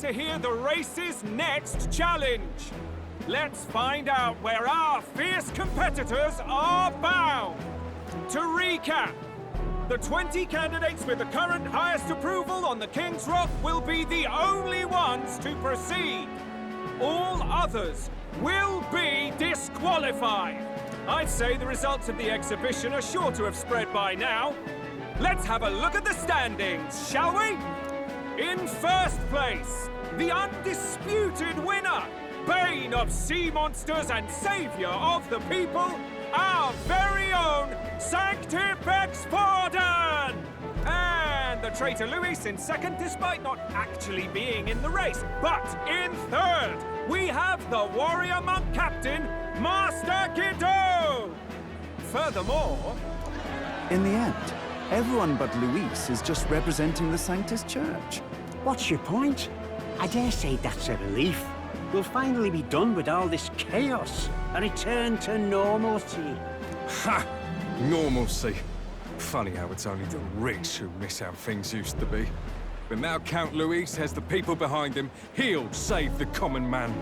to hear the race's next challenge. Let's find out where our fierce competitors are bound. To recap, the 20 candidates with the current highest approval on the King's Rock will be the only ones to proceed. All others will be disqualified. I'd say the results of the exhibition are sure to have spread by now. Let's have a look at the standings, shall we? In first place, the undisputed winner, bane of sea monsters and savior of the people, our very own Sanctifex Forden! And the traitor Luis in second, despite not actually being in the race. But in third, we have the warrior monk captain, Master Guido! Furthermore... In the end, everyone but Luis is just representing the Sanctus Church. What's your point? I dare say that's a relief. We'll finally be done with all this chaos. A return to normalcy. Ha! Normalcy. Funny how it's only the rich who miss how things used to be. But now Count Luis has the people behind him. He'll save the common man.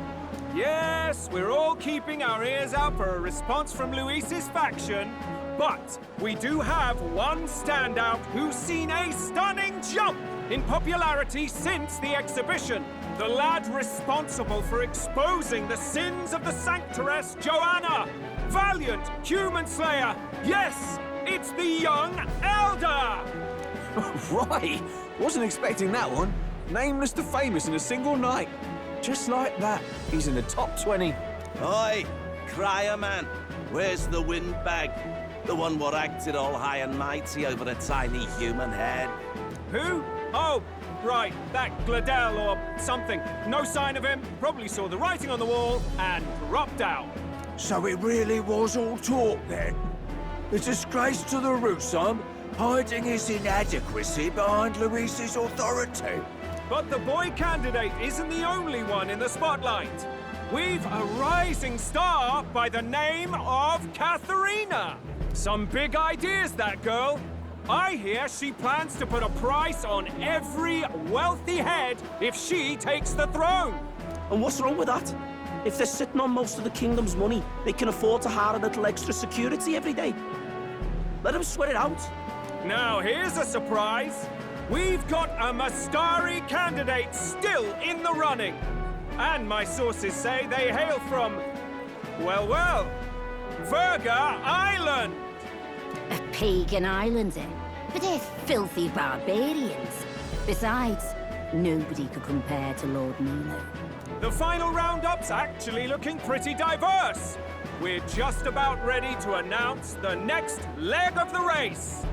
Yes, we're all keeping our ears out for a response from Luis's faction. But we do have one standout who's seen a stunning jump in popularity since the exhibition. The lad responsible for exposing the sins of the Sanctoress Joanna. Valiant human slayer. Yes, it's the young Elder. Right, wasn't expecting that one. Nameless to famous in a single night. Just like that, he's in the top 20. Oi, crier man, where's the windbag? The one what acted all high and mighty over a tiny human head. Who? Oh, right, that Gladell or something. No sign of him, probably saw the writing on the wall and dropped out. So it really was all talk then? A disgrace to the Russon, hiding his inadequacy behind Luis's authority. But the boy candidate isn't the only one in the spotlight. We've a rising star by the name of Katharina. Some big ideas, that girl. I hear she plans to put a price on every wealthy head if she takes the throne. And what's wrong with that? If they're sitting on most of the kingdom's money, they can afford to hire a little extra security every day. Let them sweat it out. Now, here's a surprise. We've got a Mastari candidate still in the running. And my sources say they hail from, well, Verga Island. A pagan island, eh? But they're filthy barbarians. Besides, nobody could compare to Lord Nilo. The final roundup's actually looking pretty diverse. We're just about ready to announce the next leg of the race.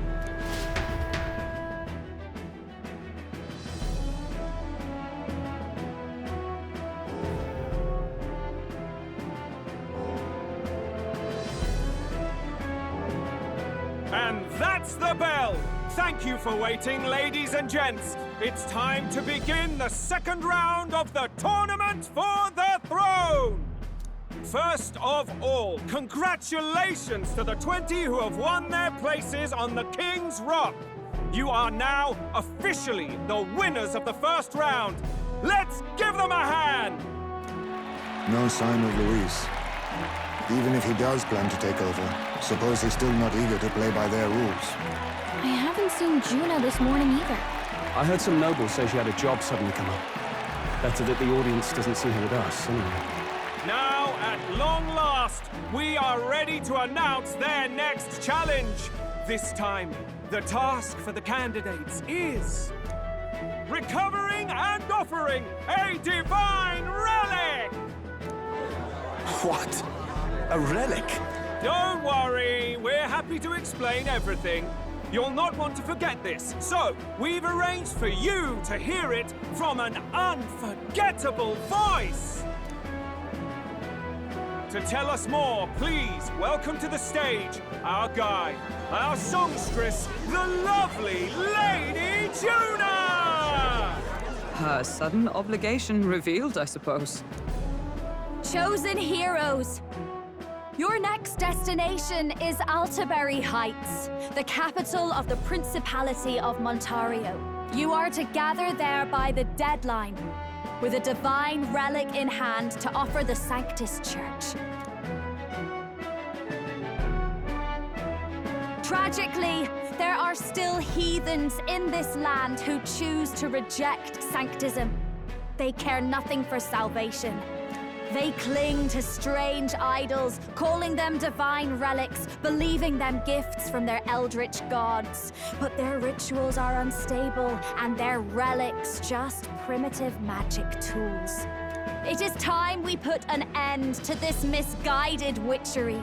And that's the bell! Thank you for waiting, ladies and gents. It's time to begin the second round of the Tournament for the Throne! First of all, congratulations to the 20 who have won their places on the King's Rock. You are now officially the winners of the first round. Let's give them a hand! No sign of Luis. Even if he does plan to take over, suppose he's still not eager to play by their rules. I haven't seen Juno this morning either. I heard some nobles say she had a job suddenly come up. Better that the audience doesn't see her with us, anyway. Now, at long last, we are ready to announce their next challenge. This time, the task for the candidates is... recovering and offering a divine relic! What? A relic? Don't worry, we're happy to explain everything. You'll not want to forget this, so we've arranged for you to hear it from an unforgettable voice. To tell us more, please welcome to the stage our guide, our songstress, the lovely Lady Juna! Her sudden obligation revealed, I suppose. Chosen heroes! Your next destination is Altaberry Heights, the capital of the Principality of Montario. You are to gather there by the deadline. with a divine relic in hand to offer the Sanctus Church. Tragically, there are still heathens in this land who choose to reject sanctism. They care nothing for salvation. They cling to strange idols, calling them divine relics, believing them gifts from their eldritch gods. But their rituals are unstable, and their relics just primitive magic tools. It is time we put an end to this misguided witchery.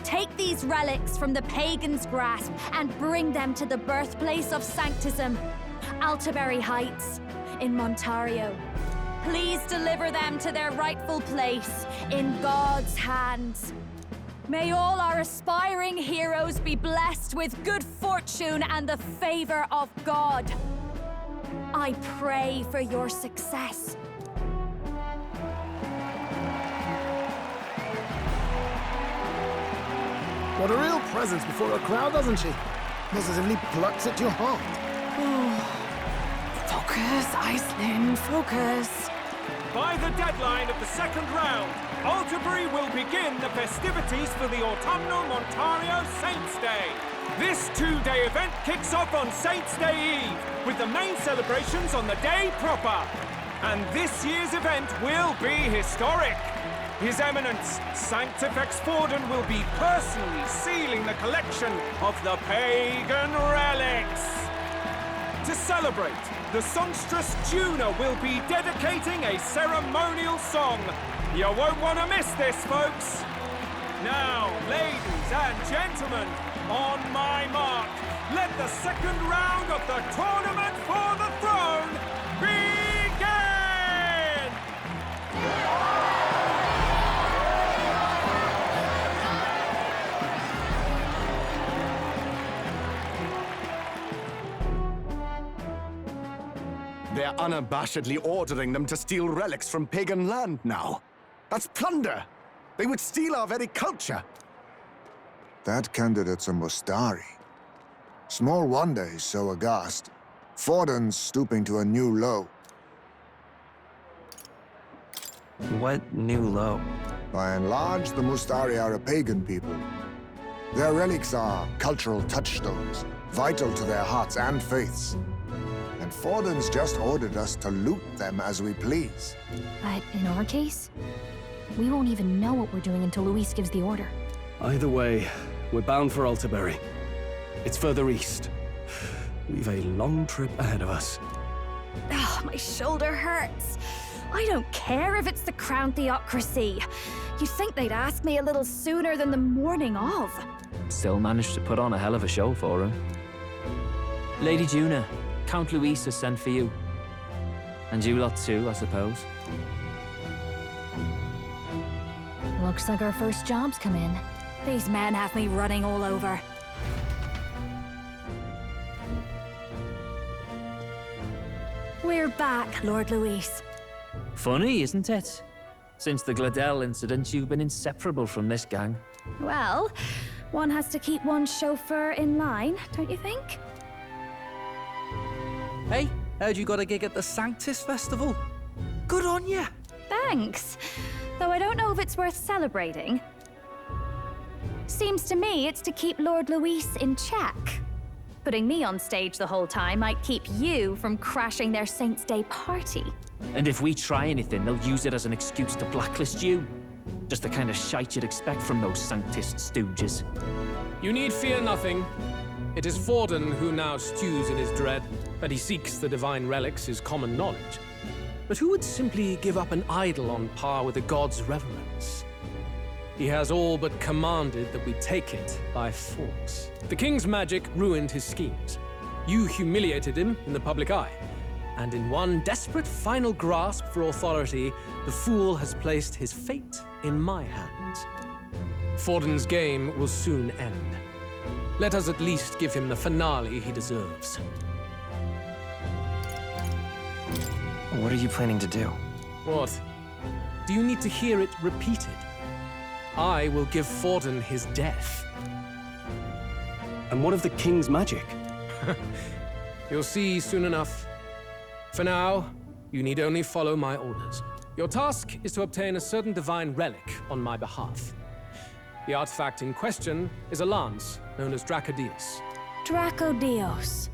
Take these relics from the pagan's grasp and bring them to the birthplace of sanctism, Altabury Heights in Montario. Please deliver them to their rightful place in God's hands. May all our aspiring heroes be blessed with good fortune and the favor of God. I pray for your success. What a real presence before a crowd, doesn't she? Positively plucks at your heart. Focus, Iceland, focus. By the deadline of the second round, Altabury will begin the festivities for the autumnal Montario Saints' Day. This two-day event kicks off on Saints' Day Eve, with the main celebrations on the day proper. And this year's event will be historic. His Eminence, Sanctifex Forden, will be personally sealing the collection of the pagan relics. To celebrate, the songstress Juna will be dedicating a ceremonial song. You won't want to miss this, folks. Now, ladies and gentlemen, on my mark, let the second round of the Tournament for the Throne begin! They're unabashedly ordering them to steal relics from pagan land now. That's plunder. They would steal our very culture. That candidate's a Mustari. Small wonder he's so aghast. Forden's stooping to a new low. What new low? By and large, the Mustari are a pagan people. Their relics are cultural touchstones, vital to their hearts and faiths. And Forden's just ordered us to loot them as we please. But in our case, we won't even know what we're doing until Luis gives the order. Either way, we're bound for Altabury. It's further east. We've a long trip ahead of us. Oh, my shoulder hurts. I don't care if it's the Crown Theocracy. You'd think they'd ask me a little sooner than the morning of. Still managed to put on a hell of a show for him. Lady Juna, Count Luis has sent for you. And you lot too, I suppose. Looks like our first job's come in. These men have me running all over. We're back, Lord Luis. Funny, isn't it? Since the Gladell incident, you've been inseparable from this gang. Well, one has to keep one's chauffeur in line, don't you think? Hey, heard you got a gig at the Sanctus Festival? Good on ya! Thanks. Though I don't know if it's worth celebrating. Seems to me it's to keep Lord Luis in check. Putting me on stage the whole time might keep you from crashing their Saints' Day party. And if we try anything, they'll use it as an excuse to blacklist you. Just the kind of shite you'd expect from those Sanctist stooges. You need fear nothing. It is Forden who now stews in his dread. That he seeks the divine relics is common knowledge. But who would simply give up an idol on par with a god's reverence? He has all but commanded that we take it by force. The king's magic ruined his schemes. You humiliated him in the public eye. And in one desperate final grasp for authority, the fool has placed his fate in my hands. Forden's game will soon end. Let us at least give him the finale he deserves. What are you planning to do? What? Do you need to hear it repeated? I will give Forden his death. And what of the king's magic? You'll see soon enough. For now, You need only follow my orders. Your task is to obtain a certain divine relic on my behalf. The artifact in question is a lance known as Dracodios. Dracodios.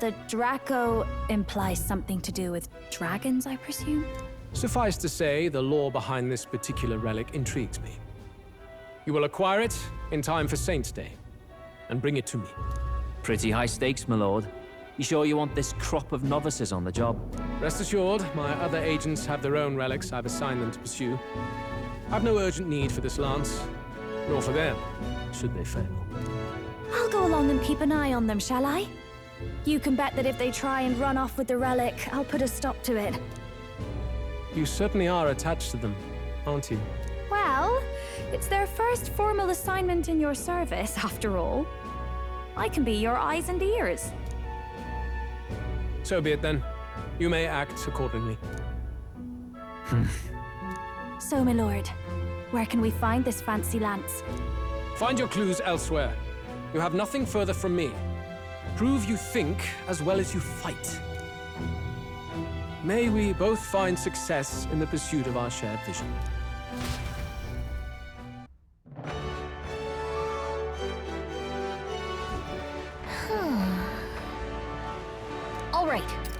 The Draco implies something to do with dragons, I presume? Suffice to say, the lore behind this particular relic intrigues me. You will acquire it in time for Saint's Day, and bring it to me. Pretty high stakes, my lord. You sure you want this crop of novices on the job? Rest assured, my other agents have their own relics I've assigned them to pursue. I've no urgent need for this lance, nor for them, should they fail. I'll go along and keep an eye on them, shall I? You can bet that if they try and run off with the relic, I'll put a stop to it. You certainly are attached to them, aren't you? Well, it's their first formal assignment in your service, after all. I can be your eyes and ears. So be it then. You may act accordingly. So, my lord, where can we find this fancy lance? Find your clues elsewhere. You have nothing further from me. Prove you think as well as you fight. May we both find success in the pursuit of our shared vision. All right.